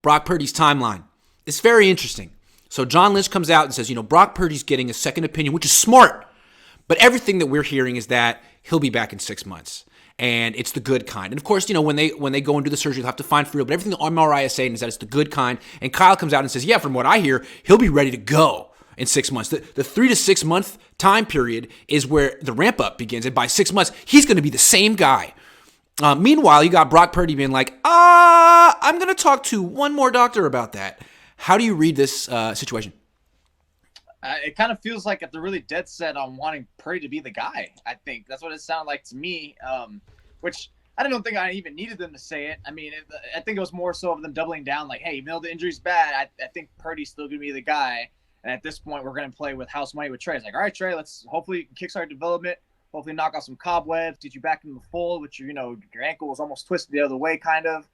Brock Purdy's timeline. It's very interesting. So John Lynch comes out and says, Brock Purdy's getting a second opinion, which is smart. But everything that we're hearing is that he'll be back in 6 months. And it's the good kind. And of course, when they go and do the surgery, they'll have to find for real. But everything the MRI is saying is that it's the good kind. And Kyle comes out and says, yeah, from what I hear, he'll be ready to go in 6 months. The 3 to 6 month time period is where the ramp up begins. And by 6 months, he's going to be the same guy. Meanwhile, you got Brock Purdy being like, I'm going to talk to one more doctor about that. How do you read this situation? It kind of feels like if they're really dead set on wanting Purdy to be the guy. I think that's what it sounded like to me, which I don't think I even needed them to say it. I mean, I think it was more so of them doubling down like, hey, even though the injury's bad, I think Purdy's still going to be the guy. And at this point, we're going to play with house money with Trey. It's like, all right, Trey, let's hopefully kickstart development, hopefully knock out some cobwebs, get you back in the fold, which, your ankle was almost twisted the other way kind of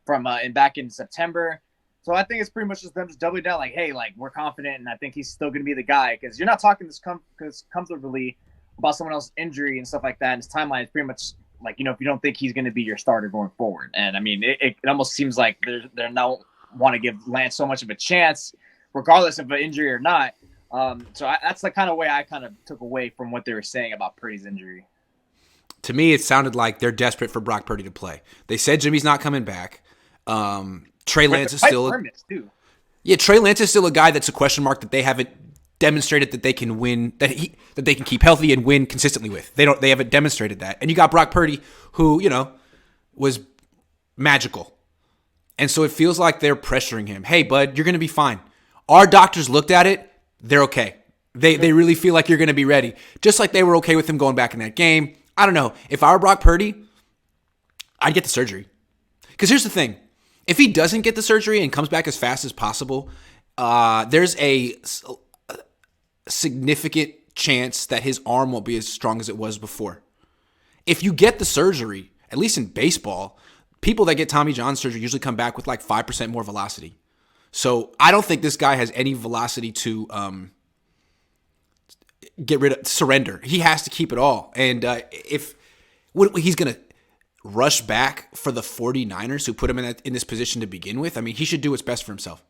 from back in September. So I think it's pretty much just them just doubling down like, hey, like, we're confident, and I think he's still going to be the guy, because you're not talking this comfortably about someone else's injury and stuff like that. And his timeline is pretty much like, if you don't think he's going to be your starter going forward. And, I mean, it almost seems like they're now want to give Lance so much of a chance, regardless of an injury or not. That's the kind of way I kind of took away from what they were saying about Purdy's injury. To me, it sounded like they're desperate for Brock Purdy to play. They said Jimmy's not coming back. Trey Lance is still Trey Lance is still a guy that's a question mark that they haven't demonstrated that they can win, that they can keep healthy and win consistently with. They haven't demonstrated that. And you got Brock Purdy, who, was magical. And so it feels like they're pressuring him. Hey, bud, you're going to be fine. Our doctors looked at it. They're okay. They really feel like you're going to be ready. Just like they were okay with him going back in that game. I don't know. If I were Brock Purdy, I'd get the surgery. Because here's the thing. If he doesn't get the surgery and comes back as fast as possible, there's a significant chance that his arm won't be as strong as it was before. If you get the surgery, at least in baseball, people that get Tommy John surgery usually come back with like 5% more velocity. So I don't think this guy has any velocity to surrender. He has to keep it all. And if he's going to rush back for the 49ers who put him in this position to begin with, I mean, he should do what's best for himself.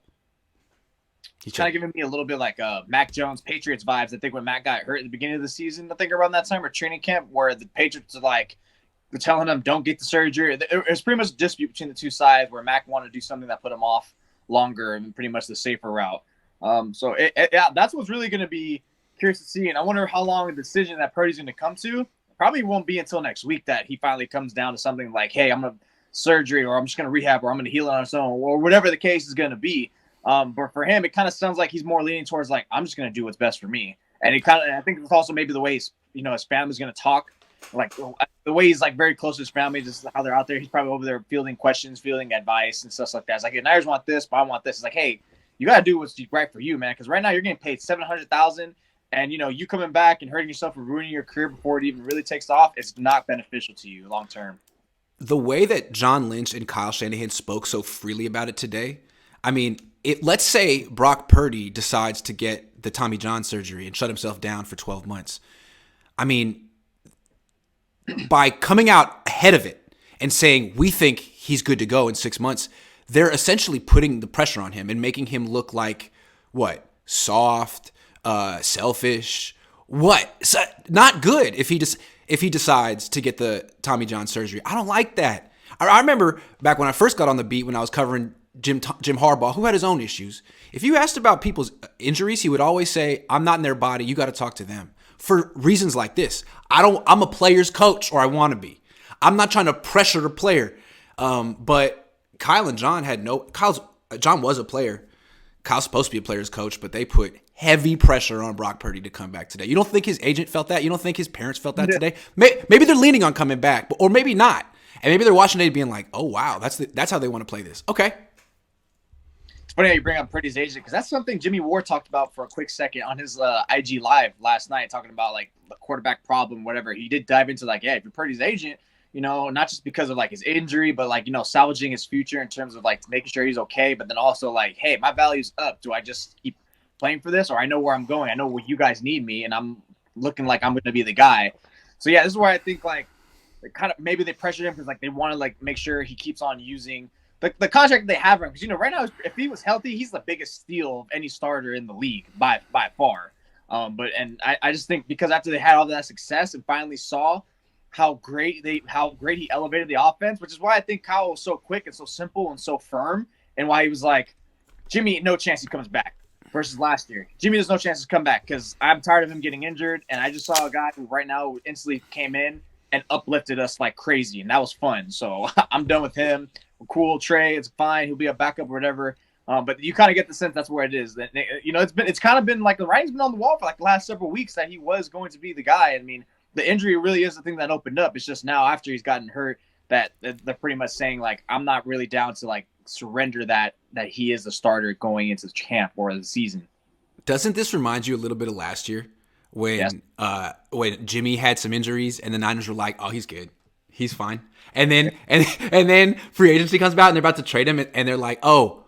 He's kind of giving me a little bit like Mac Jones Patriots vibes. I think when Mac got hurt at the beginning of the season, I think around that time or training camp, where the Patriots are like, they're telling him don't get the surgery. It was pretty much a dispute between the two sides where Mac wanted to do something that put him off longer and pretty much the safer route. That's what's really going to be curious to see. And I wonder how long a decision that Purdy's going to come to. Probably won't be until next week that he finally comes down to something like, hey, I'm going to surgery, or I'm just going to rehab, or I'm going to heal it on its own, or whatever the case is going to be. But for him, it kind of sounds like he's more leaning towards like, I'm just going to do what's best for me. And I think it's also maybe the way his family's going to talk, like the way he's like very close to his family, just how they're out there. He's probably over there fielding questions, fielding advice and stuff like that. It's like, the Niners want this, but I want this. It's like, hey, you got to do what's right for you, man. Because right now you're getting paid $700,000. And, you coming back and hurting yourself and ruining your career before it even really takes off, it's not beneficial to you long term. The way that John Lynch and Kyle Shanahan spoke so freely about it today, I mean, let's say Brock Purdy decides to get the Tommy John surgery and shut himself down for 12 months. I mean, by coming out ahead of it and saying, we think he's good to go in 6 months, they're essentially putting the pressure on him and making him look like, what, soft, selfish, not good if he decides to get the Tommy John surgery. I don't like that. I remember back when I first got on the beat when I was covering Jim Harbaugh, who had his own issues. If you asked about people's injuries, he would always say, I'm not in their body. You got to talk to them for reasons like this. I'm a player's coach, or I want to be. I'm not trying to pressure the player. But Kyle and John John was a player. Kyle's supposed to be a player's coach, but they put heavy pressure on Brock Purdy to come back today. You don't think his agent felt that? You don't think his parents felt that today? Maybe they're leaning on coming back, or maybe not. And maybe they're watching it being like, oh, wow, that's how they want to play this. Okay. It's funny how you bring up Purdy's agent, because that's something Jimmy Ward talked about for a quick second on his IG Live last night, talking about like the quarterback problem, whatever. He did dive into like, yeah, if you're Purdy's agent, not just because of like his injury, but like, salvaging his future in terms of like making sure he's okay. But then also like, hey, my value's up. Do I just keep playing for this, or I know where I'm going? I know where you guys need me, and I'm looking like I'm going to be the guy. So yeah, this is where I think like kind of maybe they pressured him because like they want to like make sure he keeps on using the contract they have him, because right now if he was healthy, he's the biggest steal of any starter in the league by far. I just think because after they had all that success and finally saw how great he elevated the offense, which is why I think Kyle was so quick and so simple and so firm, and why he was like, Jimmy, no chance he comes back. Versus last year, Jimmy, there's no chance to come back because I'm tired of him getting injured, and I just saw a guy who right now instantly came in and uplifted us like crazy, and that was fun. So I'm done with him. Cool, Trey, it's fine. He'll be a backup or whatever. But you kind of get the sense that's where it is. That it's kind of been like the writing's been on the wall for like the last several weeks that he was going to be the guy. I mean, the injury really is the thing that opened up. It's just now after he's gotten hurt that they're pretty much saying like I'm not really down to like surrender that he is the starter going into the camp or the season. Doesn't this remind you a little bit of last year when Jimmy had some injuries and the Niners were like, oh, he's good. He's fine. And then and then free agency comes about and they're about to trade him and they're like, oh,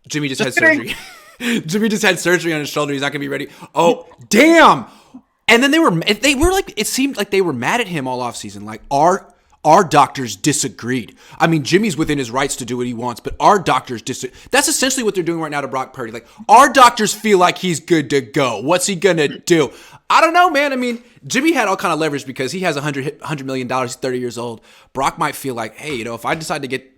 Jimmy just had surgery. Jimmy just had surgery on his shoulder. He's not going to be ready. Oh, damn. And then they were like, it seemed like they were mad at him all offseason. Like our doctors disagreed. I mean, Jimmy's within his rights to do what he wants, but our doctors disagree. That's essentially what they're doing right now to Brock Purdy. Like, our doctors feel like he's good to go. What's he going to do? I don't know, man. I mean, Jimmy had all kind of leverage because he has $100 million. He's 30 years old. Brock might feel like, hey, if I decide to get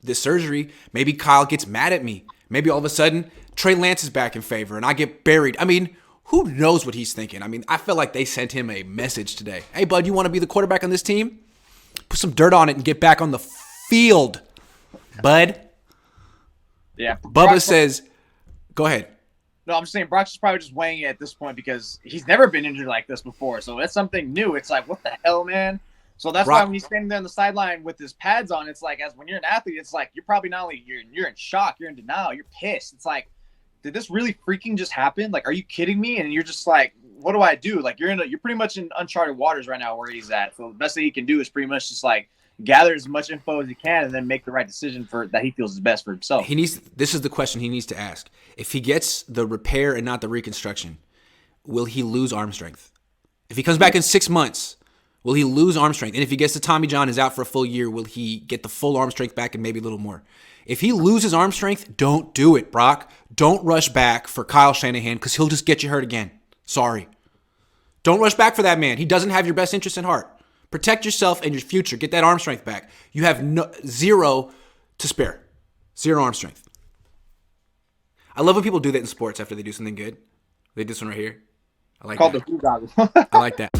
this surgery, maybe Kyle gets mad at me. Maybe all of a sudden, Trey Lance is back in favor and I get buried. I mean, who knows what he's thinking? I mean, I feel like they sent him a message today. Hey, bud, you want to be the quarterback on this team? Put some dirt on it and get back on the field, bud. Yeah. Bubba says, go ahead. No, I'm just saying Brock's probably just weighing it at this point because he's never been injured like this before. So that's something new. It's like, what the hell, man? So that's why when he's standing there on the sideline with his pads on, it's like, as when you're an athlete, it's like you're probably not only you're in shock, you're in denial, you're pissed. It's like, did this really freaking just happen? Like, are you kidding me? And you're just like, what do I do? Like, you're pretty much in uncharted waters right now where he's at. So the best thing he can do is pretty much just like gather as much info as he can and then make the right decision that he feels is best for himself. This is the question he needs to ask. If he gets the repair and not the reconstruction, will he lose arm strength? If he comes back in 6 months, will he lose arm strength? And if he gets the Tommy John is out for a full year, will he get the full arm strength back and maybe a little more? If he loses arm strength, don't do it, Brock. Don't rush back for Kyle Shanahan because he'll just get you hurt again. Sorry. Don't rush back for that man. He doesn't have your best interest in heart. Protect yourself and your future. Get that arm strength back. You have zero to spare. Zero arm strength. I love when people do that in sports after they do something good. They do this one right here. I like that. Called the Who goggles. I like that.